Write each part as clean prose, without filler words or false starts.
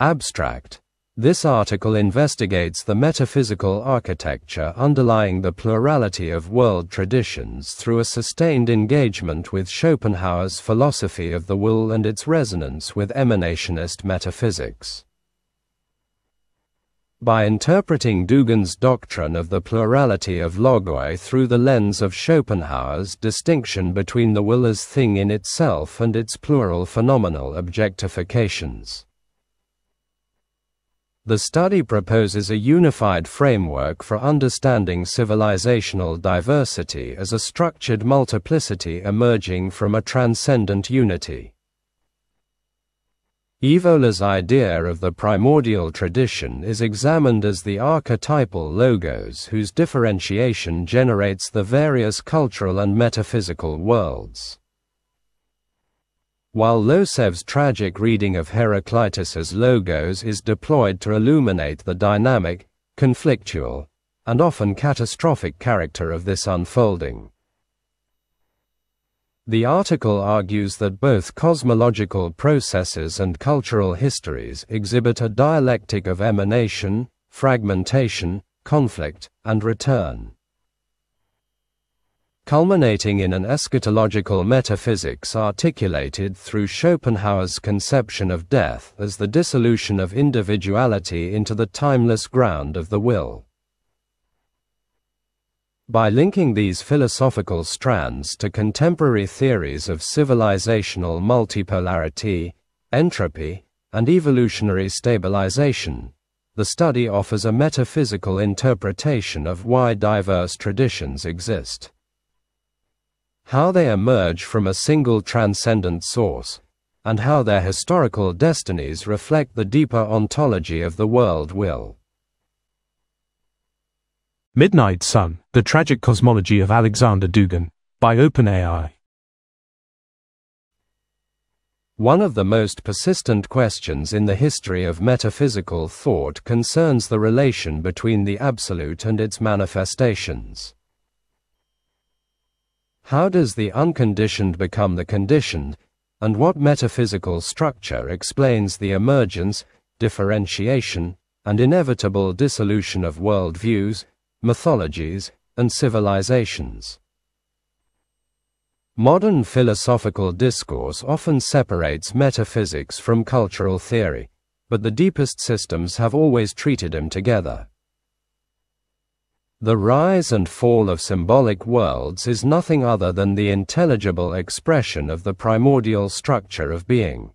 Abstract. This article investigates the metaphysical architecture underlying the plurality of world traditions through a sustained engagement with Schopenhauer's philosophy of the will and its resonance with emanationist metaphysics. By interpreting Dugin's doctrine of the plurality of logoi through the lens of Schopenhauer's distinction between the will as thing in itself and its plural phenomenal objectifications. The study proposes a unified framework for understanding civilizational diversity as a structured multiplicity emerging from a transcendent unity. Evola's idea of the primordial tradition is examined as the archetypal logos whose differentiation generates the various cultural and metaphysical worlds. While Losev's tragic reading of Heraclitus's logos is deployed to illuminate the dynamic, conflictual, and often catastrophic character of this unfolding. The article argues that both cosmological processes and cultural histories exhibit a dialectic of emanation, fragmentation, conflict, and return, culminating in an eschatological metaphysics articulated through Schopenhauer's conception of death as the dissolution of individuality into the timeless ground of the will. By linking these philosophical strands to contemporary theories of civilizational multipolarity, entropy, and evolutionary stabilization, the study offers a metaphysical interpretation of why diverse traditions exist, how they emerge from a single transcendent source, and how their historical destinies reflect the deeper ontology of the world will. Midnight Sun, The Tragic Cosmology of Alexander Dugin, by OpenAI. One of the most persistent questions in the history of metaphysical thought concerns the relation between the absolute and its manifestations. How does the unconditioned become the conditioned, and what metaphysical structure explains the emergence, differentiation, and inevitable dissolution of worldviews, mythologies, and civilizations? Modern philosophical discourse often separates metaphysics from cultural theory, but the deepest systems have always treated them together. The rise and fall of symbolic worlds is nothing other than the intelligible expression of the primordial structure of being.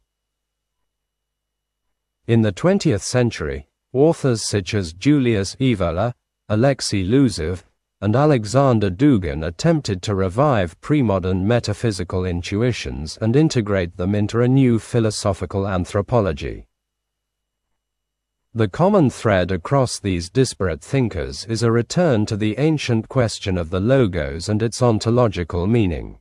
In the 20th century, authors such as Julius Evola, Alexei Losev, and Alexander Dugin attempted to revive pre-modern metaphysical intuitions and integrate them into a new philosophical anthropology. The common thread across these disparate thinkers is a return to the ancient question of the logos and its ontological meaning.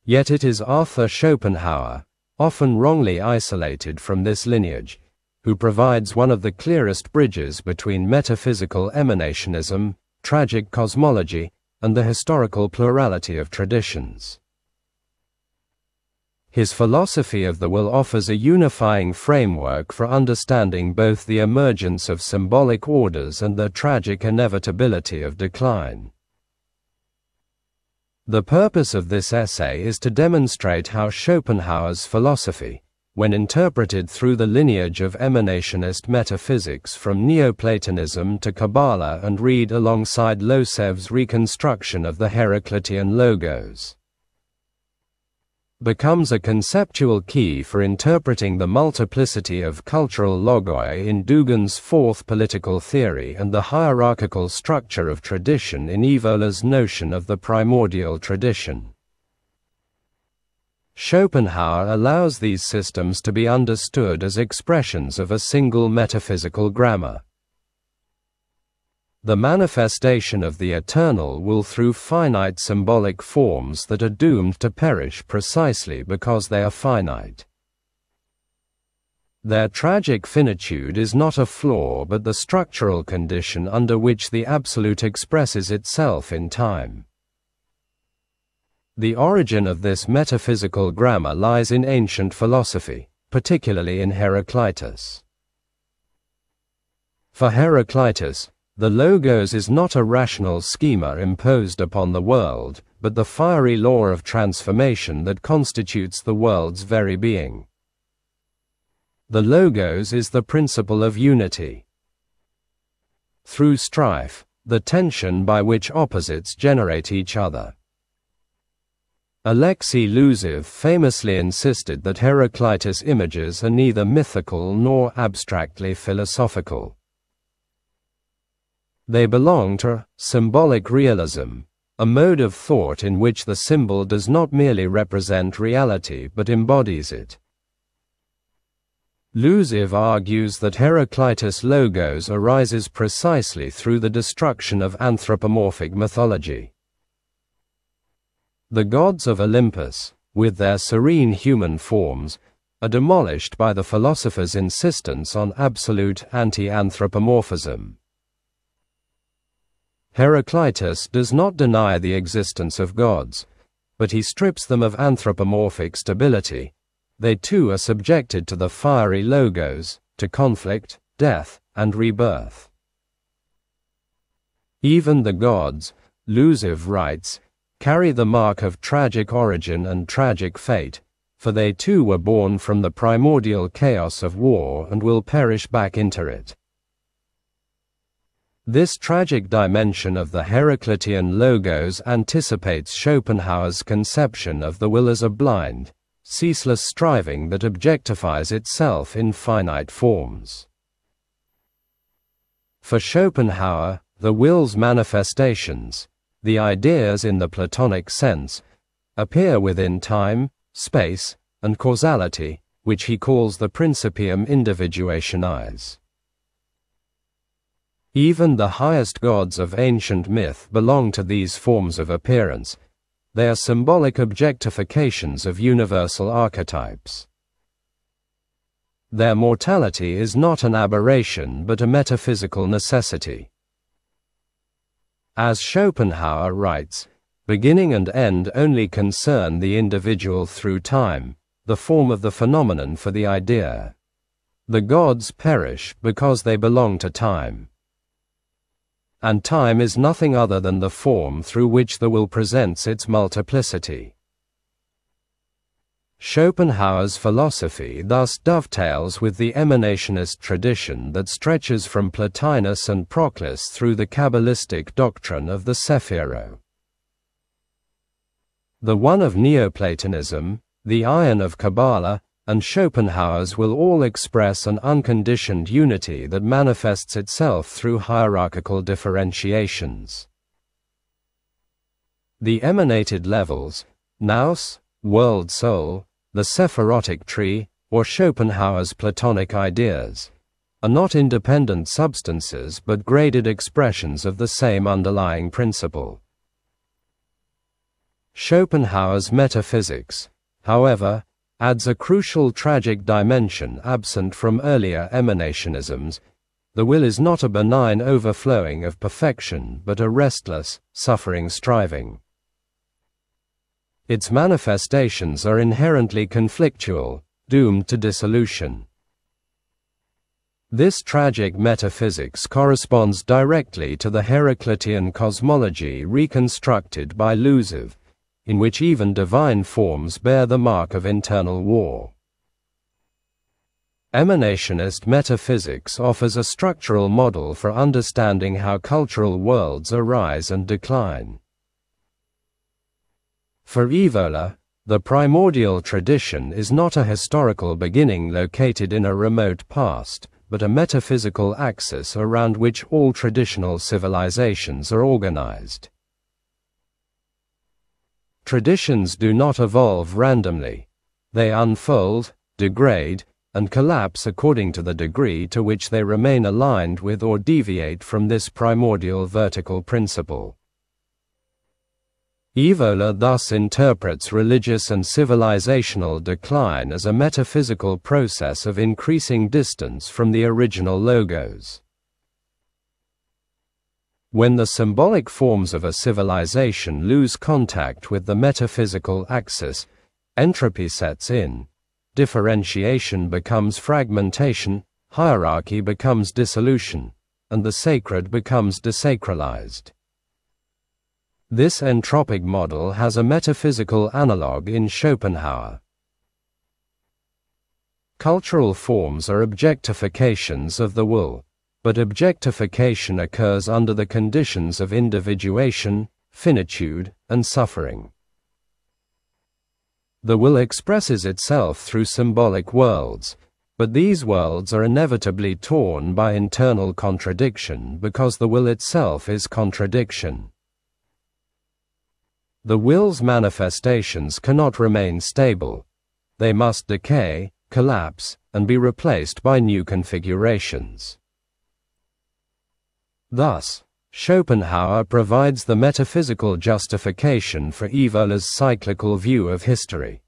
Yet it is Arthur Schopenhauer, often wrongly isolated from this lineage, who provides one of the clearest bridges between metaphysical emanationism, tragic cosmology, and the historical plurality of traditions. His philosophy of the will offers a unifying framework for understanding both the emergence of symbolic orders and the tragic inevitability of decline. The purpose of this essay is to demonstrate how Schopenhauer's philosophy, when interpreted through the lineage of emanationist metaphysics from Neoplatonism to Kabbalah and read alongside Losev's reconstruction of the Heraclitean logos, becomes a conceptual key for interpreting the multiplicity of cultural logoi in Dugin's fourth political theory and the hierarchical structure of tradition in Evola's notion of the primordial tradition. Schopenhauer allows these systems to be understood as expressions of a single metaphysical grammar. The manifestation of the eternal will through finite symbolic forms that are doomed to perish precisely because they are finite. Their tragic finitude is not a flaw but the structural condition under which the absolute expresses itself in time. The origin of this metaphysical grammar lies in ancient philosophy, particularly in Heraclitus. For Heraclitus, the logos is not a rational schema imposed upon the world, but the fiery law of transformation that constitutes the world's very being. The logos is the principle of unity. Through strife, the tension by which opposites generate each other. Alexei Luzev famously insisted that Heraclitus' images are neither mythical nor abstractly philosophical. They belong to symbolic realism, a mode of thought in which the symbol does not merely represent reality but embodies it. Luzev argues that Heraclitus' logos arises precisely through the destruction of anthropomorphic mythology. The gods of Olympus, with their serene human forms, are demolished by the philosopher's insistence on absolute anti-anthropomorphism. Heraclitus does not deny the existence of gods, but he strips them of anthropomorphic stability. They too are subjected to the fiery logos, to conflict, death, and rebirth. Even the gods, Luzev writes, carry the mark of tragic origin and tragic fate, for they too were born from the primordial chaos of war and will perish back into it. This tragic dimension of the Heraclitean logos anticipates Schopenhauer's conception of the will as a blind, ceaseless striving that objectifies itself in finite forms. For Schopenhauer, the will's manifestations, the ideas in the Platonic sense, appear within time, space, and causality, which he calls the principium individuationis. Even the highest gods of ancient myth belong to these forms of appearance. They are symbolic objectifications of universal archetypes. Their mortality is not an aberration but a metaphysical necessity. As Schopenhauer writes, beginning and end only concern the individual through time, the form of the phenomenon for the idea. The gods perish because they belong to time. And time is nothing other than the form through which the will presents its multiplicity. Schopenhauer's philosophy thus dovetails with the emanationist tradition that stretches from Plotinus and Proclus through the Kabbalistic doctrine of the Sephiro. The one of Neoplatonism, the ion of Kabbalah, and Schopenhauer's will all express an unconditioned unity that manifests itself through hierarchical differentiations. The emanated levels, nous, world soul, the Sephirotic tree, or Schopenhauer's Platonic ideas, are not independent substances but graded expressions of the same underlying principle. Schopenhauer's metaphysics, however, adds a crucial tragic dimension absent from earlier emanationisms. The will is not a benign overflowing of perfection but a restless, suffering striving. Its manifestations are inherently conflictual, doomed to dissolution. This tragic metaphysics corresponds directly to the Heraclitean cosmology reconstructed by Luzev, in which even divine forms bear the mark of internal war. Emanationist metaphysics offers a structural model for understanding how cultural worlds arise and decline. For Evola, the primordial tradition is not a historical beginning located in a remote past, but a metaphysical axis around which all traditional civilizations are organized. Traditions do not evolve randomly. They unfold, degrade, and collapse according to the degree to which they remain aligned with or deviate from this primordial vertical principle. Evola thus interprets religious and civilizational decline as a metaphysical process of increasing distance from the original logos. When the symbolic forms of a civilization lose contact with the metaphysical axis, entropy sets in. differentiation becomes fragmentation, hierarchy becomes dissolution, and the sacred becomes desacralized. This entropic model has a metaphysical analogue in Schopenhauer. Cultural forms are objectifications of the will, but objectification occurs under the conditions of individuation, finitude, and suffering. The will expresses itself through symbolic worlds, but these worlds are inevitably torn by internal contradiction because the will itself is contradiction. The will's manifestations cannot remain stable. They must decay, collapse, and be replaced by new configurations. Thus, Schopenhauer provides the metaphysical justification for Evola's cyclical view of history.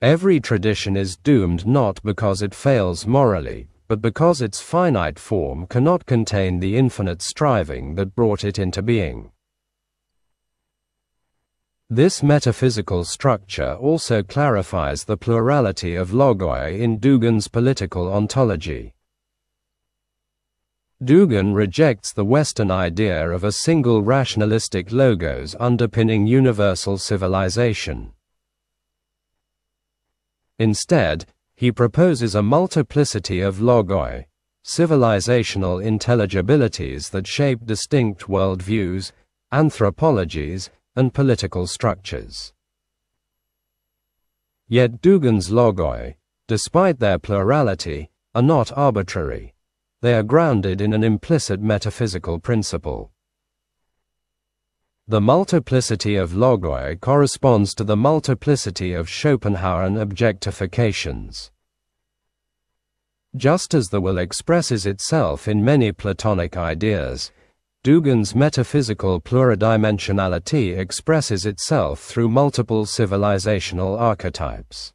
Every tradition is doomed not because it fails morally, but because its finite form cannot contain the infinite striving that brought it into being. This metaphysical structure also clarifies the plurality of logoi in Dugin's political ontology. Dugin rejects the Western idea of a single rationalistic logos underpinning universal civilization. Instead, he proposes a multiplicity of logoi, civilizational intelligibilities that shape distinct worldviews, anthropologies, and political structures. Yet Dugin's logoi, despite their plurality, are not arbitrary. They are grounded in an implicit metaphysical principle. The multiplicity of logoi corresponds to the multiplicity of Schopenhauerian objectifications. Just as the will expresses itself in many Platonic ideas, Dugin's metaphysical pluridimensionality expresses itself through multiple civilizational archetypes.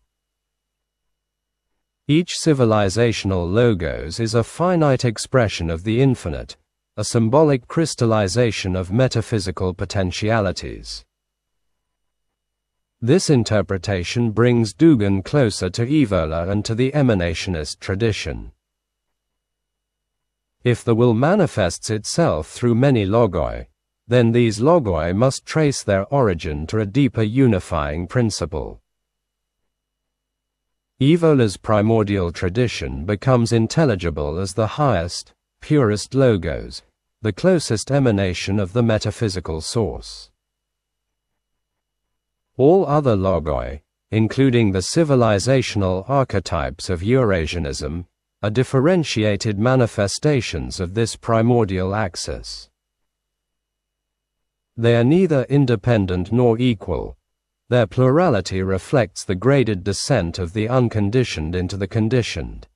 Each civilizational logos is a finite expression of the infinite, a symbolic crystallization of metaphysical potentialities. This interpretation brings Dugin closer to Evola and to the emanationist tradition. If the will manifests itself through many logoi, then these logoi must trace their origin to a deeper unifying principle. Evola's primordial tradition becomes intelligible as the highest, purest logos, the closest emanation of the metaphysical source. All other logoi, including the civilizational archetypes of Eurasianism, are differentiated manifestations of this primordial axis. They are neither independent nor equal. Their plurality reflects the graded descent of the unconditioned into the conditioned.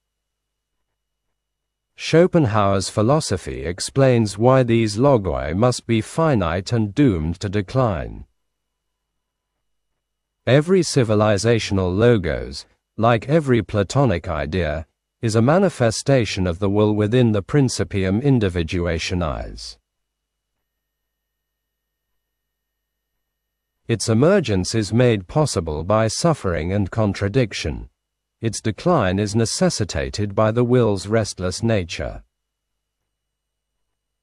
Schopenhauer's philosophy explains why these logoi must be finite and doomed to decline. Every civilizational logos, like every Platonic idea, is a manifestation of the will within the principium individuationis. Its emergence is made possible by suffering and contradiction. Its decline is necessitated by the will's restless nature.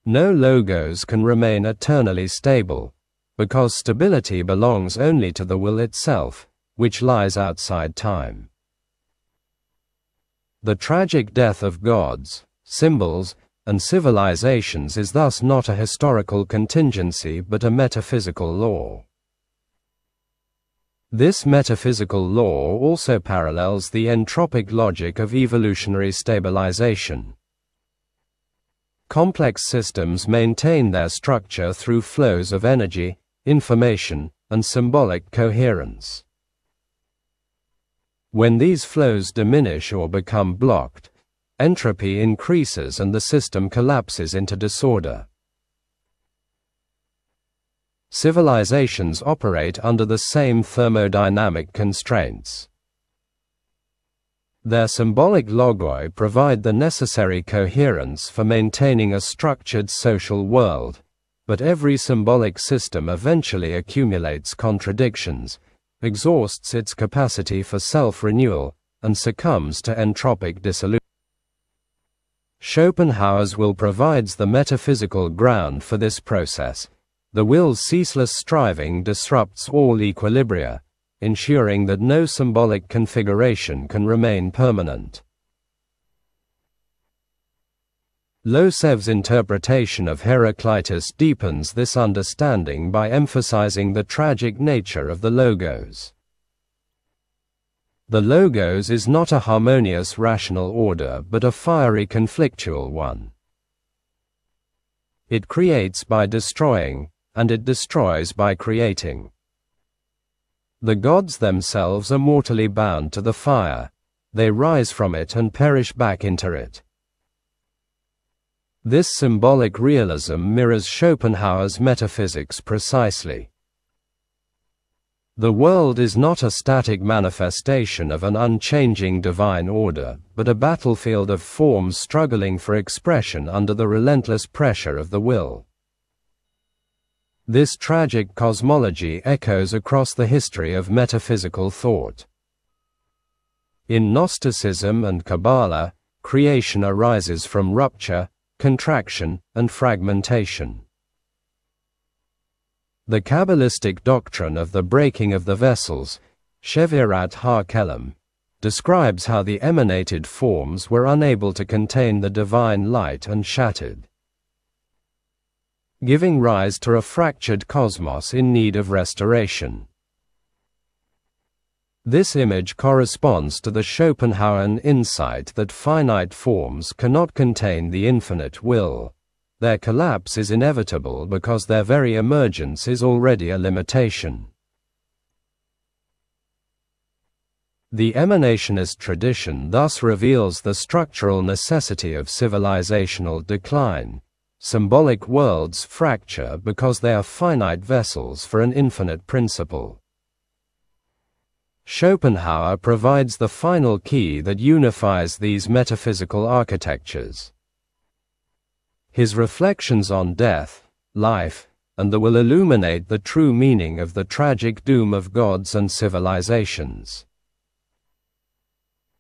No logos can remain eternally stable, because stability belongs only to the will itself, which lies outside time. The tragic death of gods, symbols, and civilizations is thus not a historical contingency but a metaphysical law. This metaphysical law also parallels the entropic logic of evolutionary stabilization. Complex systems maintain their structure through flows of energy, information, and symbolic coherence. When these flows diminish or become blocked, entropy increases and the system collapses into disorder. Civilizations operate under the same thermodynamic constraints. Their symbolic logoi provide the necessary coherence for maintaining a structured social world, but every symbolic system eventually accumulates contradictions, exhausts its capacity for self-renewal, and succumbs to entropic dissolution. Schopenhauer's will provides the metaphysical ground for this process. The will's ceaseless striving disrupts all equilibria, ensuring that no symbolic configuration can remain permanent. Losev's interpretation of Heraclitus deepens this understanding by emphasizing the tragic nature of the logos. The logos is not a harmonious rational order but a fiery conflictual one. It creates by destroying, and it destroys by creating. The gods themselves are mortally bound to the fire. They rise from it and perish back into it. This symbolic realism mirrors Schopenhauer's metaphysics precisely. The world is not a static manifestation of an unchanging divine order, but a battlefield of forms struggling for expression under the relentless pressure of the will. This tragic cosmology echoes across the history of metaphysical thought. In Gnosticism and Kabbalah, creation arises from rupture, contraction, and fragmentation. The Kabbalistic doctrine of the breaking of the vessels, Shevirat ha-Kelim, describes how the emanated forms were unable to contain the divine light and shattered, giving rise to a fractured cosmos in need of restoration. This image corresponds to the Schopenhauerian insight that finite forms cannot contain the infinite will. Their collapse is inevitable because their very emergence is already a limitation. The emanationist tradition thus reveals the structural necessity of civilizational decline. Symbolic worlds fracture because they are finite vessels for an infinite principle. Schopenhauer provides the final key that unifies these metaphysical architectures. His reflections on death, life, and the will illuminate the true meaning of the tragic doom of gods and civilizations.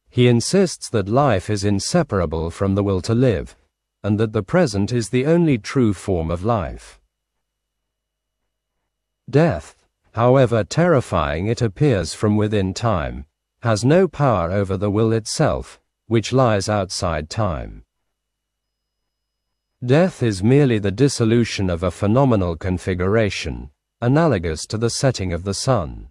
He insists that life is inseparable from the will to live, and that the present is the only true form of life. Death, however terrifying it appears from within time, has no power over the will itself, which lies outside time. Death is merely the dissolution of a phenomenal configuration, analogous to the setting of the sun.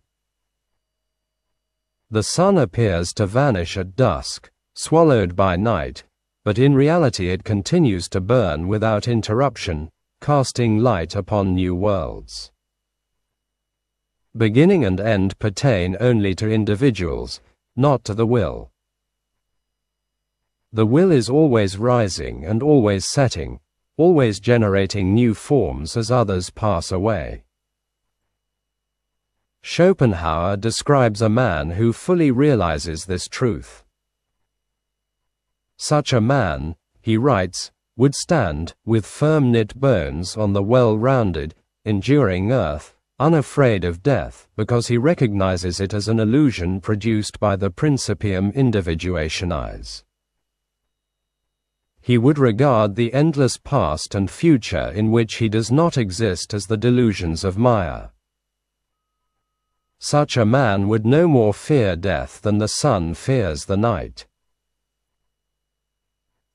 The sun appears to vanish at dusk, swallowed by night, but in reality it continues to burn without interruption, casting light upon new worlds. Beginning and end pertain only to individuals, not to the will. The will is always rising and always setting, always generating new forms as others pass away. Schopenhauer describes a man who fully realizes this truth. Such a man, he writes, would stand, with firm-knit bones on the well-rounded, enduring earth, unafraid of death, because he recognizes it as an illusion produced by the principium individuationis. He would regard the endless past and future in which he does not exist as the delusions of Maya. Such a man would no more fear death than the sun fears the night.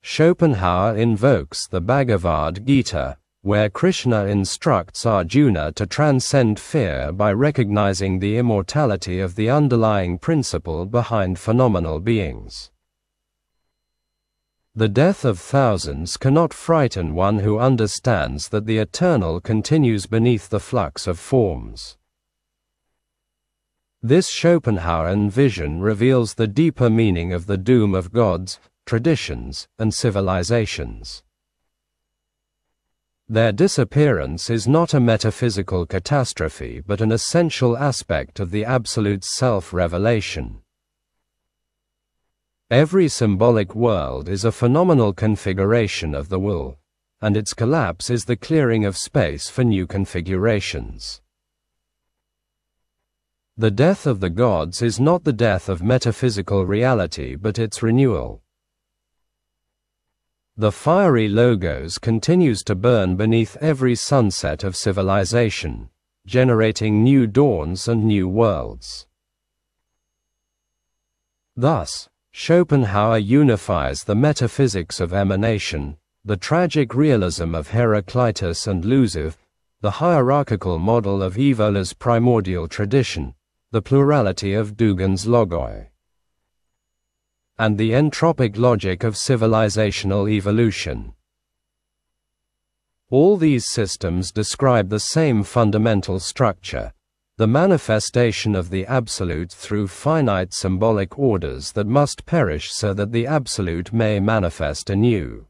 Schopenhauer invokes the Bhagavad Gita, where Krishna instructs Arjuna to transcend fear by recognizing the immortality of the underlying principle behind phenomenal beings. The death of thousands cannot frighten one who understands that the eternal continues beneath the flux of forms. This Schopenhauerian vision reveals the deeper meaning of the doom of gods, traditions, and civilizations. Their disappearance is not a metaphysical catastrophe but an essential aspect of the Absolute's self-revelation. Every symbolic world is a phenomenal configuration of the will, and its collapse is the clearing of space for new configurations. The death of the gods is not the death of metaphysical reality but its renewal. The fiery logos continues to burn beneath every sunset of civilization, generating new dawns and new worlds. Thus, Schopenhauer unifies the metaphysics of emanation, the tragic realism of Heraclitus and Luciv, the hierarchical model of Evola's primordial tradition, the plurality of Dugin's logoi, and the entropic logic of civilizational evolution. All these systems describe the same fundamental structure, the manifestation of the Absolute through finite symbolic orders that must perish so that the Absolute may manifest anew.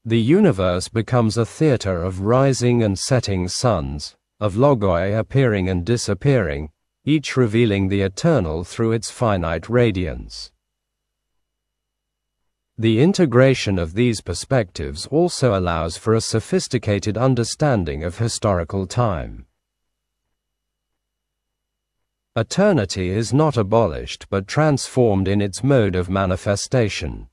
The universe becomes a theater of rising and setting suns, of logoi appearing and disappearing, each revealing the eternal through its finite radiance. The integration of these perspectives also allows for a sophisticated understanding of historical time. Eternity is not abolished but transformed in its mode of manifestation.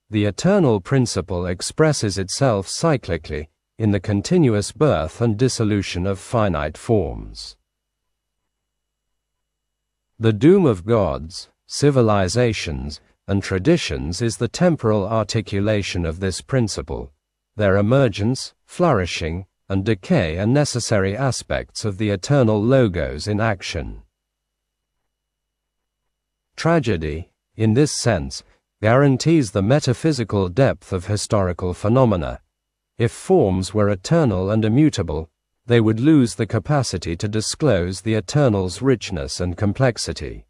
The eternal principle expresses itself cyclically, in the continuous birth and dissolution of finite forms. The doom of gods, civilizations, and traditions is the temporal articulation of this principle. Their emergence, flourishing, and decay are necessary aspects of the eternal logos in action. Tragedy, in this sense, guarantees the metaphysical depth of historical phenomena. If forms were eternal and immutable, they would lose the capacity to disclose the eternal's richness and complexity.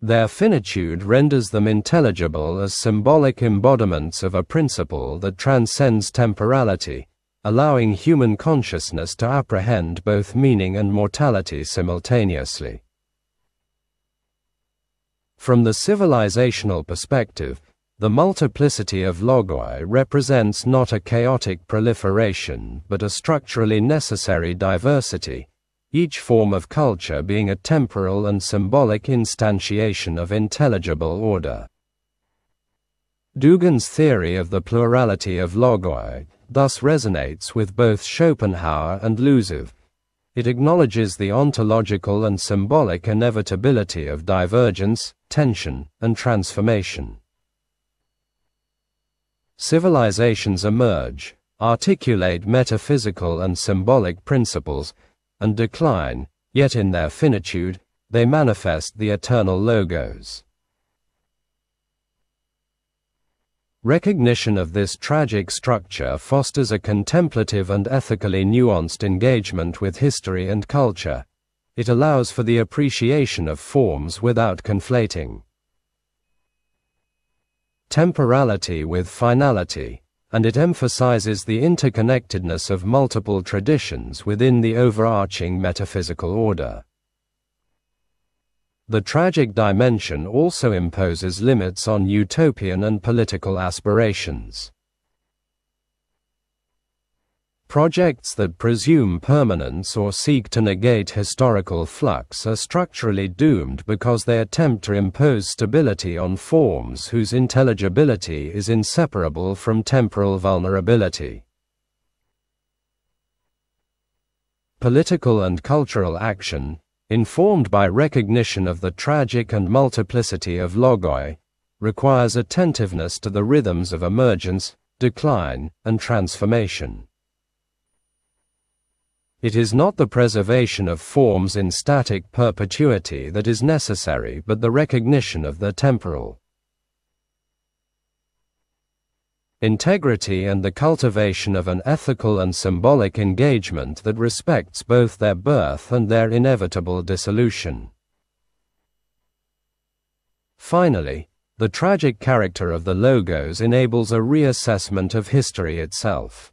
Their finitude renders them intelligible as symbolic embodiments of a principle that transcends temporality, allowing human consciousness to apprehend both meaning and mortality simultaneously. From the civilizational perspective, the multiplicity of logoi represents not a chaotic proliferation but a structurally necessary diversity, each form of culture being a temporal and symbolic instantiation of intelligible order. Dugin's theory of the plurality of logoi thus resonates with both Schopenhauer and Luciv. It acknowledges the ontological and symbolic inevitability of divergence, tension, and transformation. Civilizations emerge, articulate metaphysical and symbolic principles, and decline, yet in their finitude, they manifest the eternal logos. Recognition of this tragic structure fosters a contemplative and ethically nuanced engagement with history and culture. It allows for the appreciation of forms without conflating temporality with finality, and it emphasizes the interconnectedness of multiple traditions within the overarching metaphysical order. The tragic dimension also imposes limits on utopian and political aspirations. Projects that presume permanence or seek to negate historical flux are structurally doomed because they attempt to impose stability on forms whose intelligibility is inseparable from temporal vulnerability. Political and cultural action, informed by recognition of the tragic and multiplicity of logoi, requires attentiveness to the rhythms of emergence, decline, and transformation. It is not the preservation of forms in static perpetuity that is necessary but the recognition of the temporal integrity and the cultivation of an ethical and symbolic engagement that respects both their birth and their inevitable dissolution. Finally, the tragic character of the logos enables a reassessment of history itself.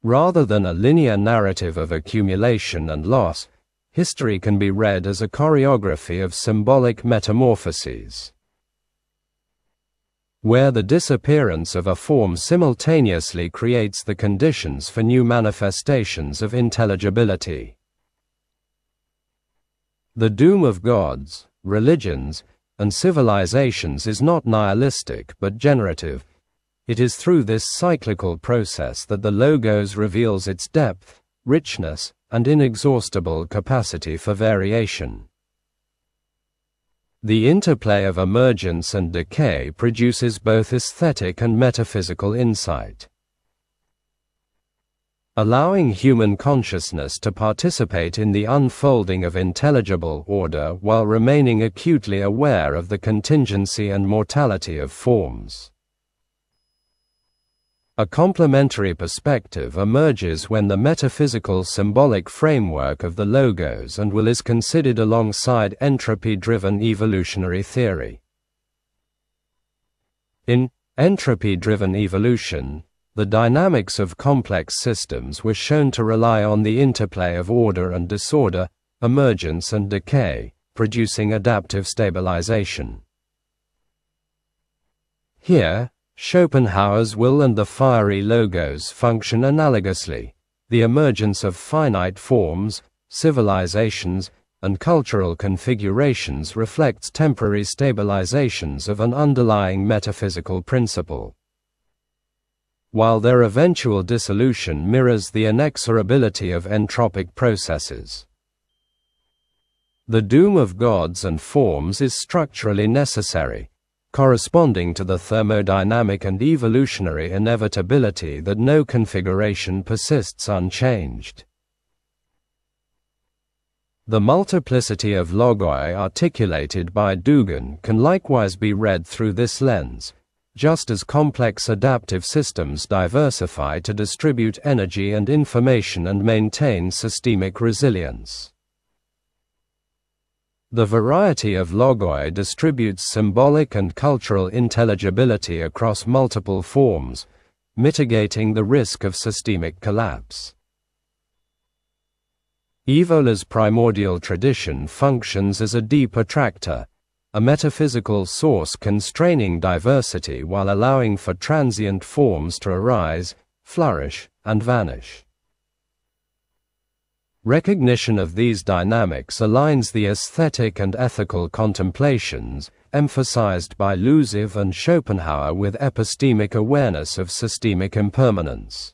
Rather than a linear narrative of accumulation and loss, history can be read as a choreography of symbolic metamorphoses. where the disappearance of a form simultaneously creates the conditions for new manifestations of intelligibility. The doom of gods, religions, and civilizations is not nihilistic but generative. It is through this cyclical process that the Logos reveals its depth, richness, and inexhaustible capacity for variation. The interplay of emergence and decay produces both aesthetic and metaphysical insight. Allowing human consciousness to participate in the unfolding of intelligible order while remaining acutely aware of the contingency and mortality of forms. A complementary perspective emerges when the metaphysical symbolic framework of the Logos and will is considered alongside entropy-driven evolutionary theory. In entropy-driven evolution, the dynamics of complex systems were shown to rely on the interplay of order and disorder, emergence and decay, producing adaptive stabilization. Here, Schopenhauer's will and the fiery Logos function analogously. The emergence of finite forms, civilizations, and cultural configurations reflects temporary stabilizations of an underlying metaphysical principle, while their eventual dissolution mirrors the inexorability of entropic processes. The doom of gods and forms is structurally necessary, corresponding to the thermodynamic and evolutionary inevitability that no configuration persists unchanged. The multiplicity of logoi articulated by Dugin can likewise be read through this lens, just as complex adaptive systems diversify to distribute energy and information and maintain systemic resilience. The variety of logoi distributes symbolic and cultural intelligibility across multiple forms, mitigating the risk of systemic collapse. Evola's primordial tradition functions as a deep attractor, a metaphysical source constraining diversity while allowing for transient forms to arise, flourish, and vanish. Recognition of these dynamics aligns the aesthetic and ethical contemplations emphasized by Lusiv and Schopenhauer with epistemic awareness of systemic impermanence,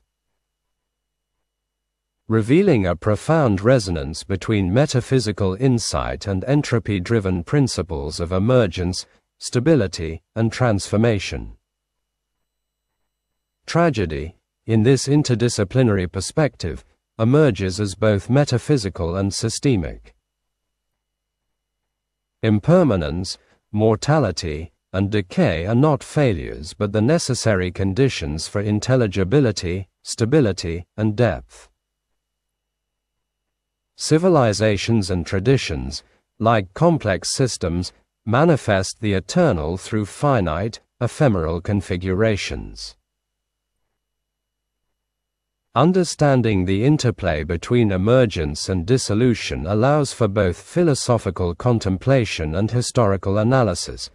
revealing a profound resonance between metaphysical insight and entropy-driven principles of emergence, stability, and transformation. Tragedy, in this interdisciplinary perspective, emerges as both metaphysical and systemic. Impermanence, mortality, and decay are not failures but the necessary conditions for intelligibility, stability, and depth. Civilizations and traditions, like complex systems, manifest the eternal through finite, ephemeral configurations. Understanding the interplay between emergence and dissolution allows for both philosophical contemplation and historical analysis.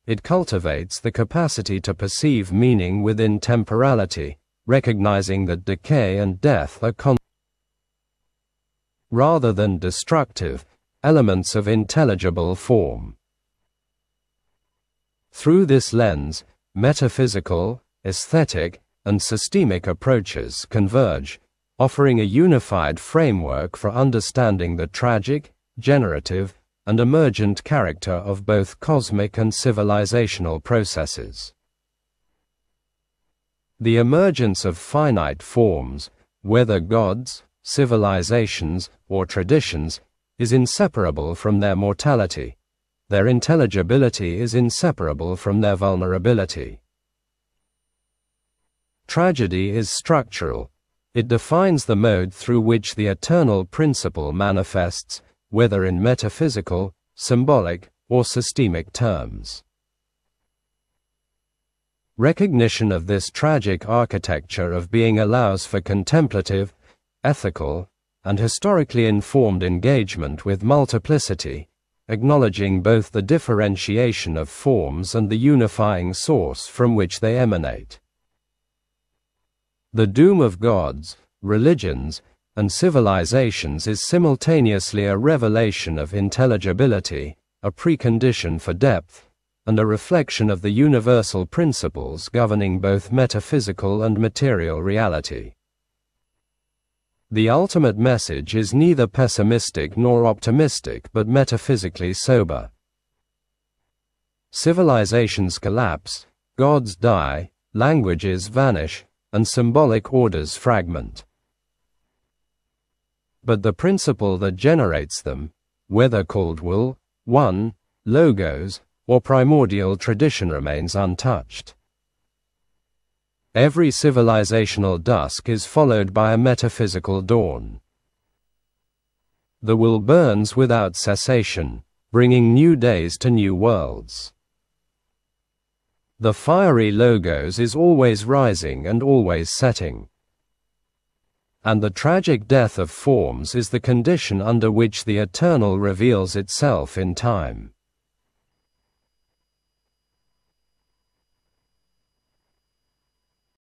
It cultivates the capacity to perceive meaning within temporality, recognizing that decay and death are rather than destructive, elements of intelligible form. Through this lens, metaphysical, aesthetic, and systemic approaches converge, offering a unified framework for understanding the tragic, generative, and emergent character of both cosmic and civilizational processes. The emergence of finite forms, whether gods, civilizations, or traditions, is inseparable from their mortality. Their intelligibility is inseparable from their vulnerability. Tragedy is structural. It defines the mode through which the eternal principle manifests, whether in metaphysical, symbolic, or systemic terms. Recognition of this tragic architecture of being allows for contemplative, ethical, and historically informed engagement with multiplicity, acknowledging both the differentiation of forms and the unifying source from which they emanate. The doom of gods, religions, and civilizations is simultaneously a revelation of intelligibility, a precondition for depth, and a reflection of the universal principles governing both metaphysical and material reality. The ultimate message is neither pessimistic nor optimistic but metaphysically sober. Civilizations collapse, gods die, languages vanish, and symbolic orders fragment. But the principle that generates them, whether called will, one, logos, or primordial tradition, remains untouched. Every civilizational dusk is followed by a metaphysical dawn. The will burns without cessation, bringing new days to new worlds. The fiery logos is always rising and always setting. And the tragic death of forms is the condition under which the eternal reveals itself in time.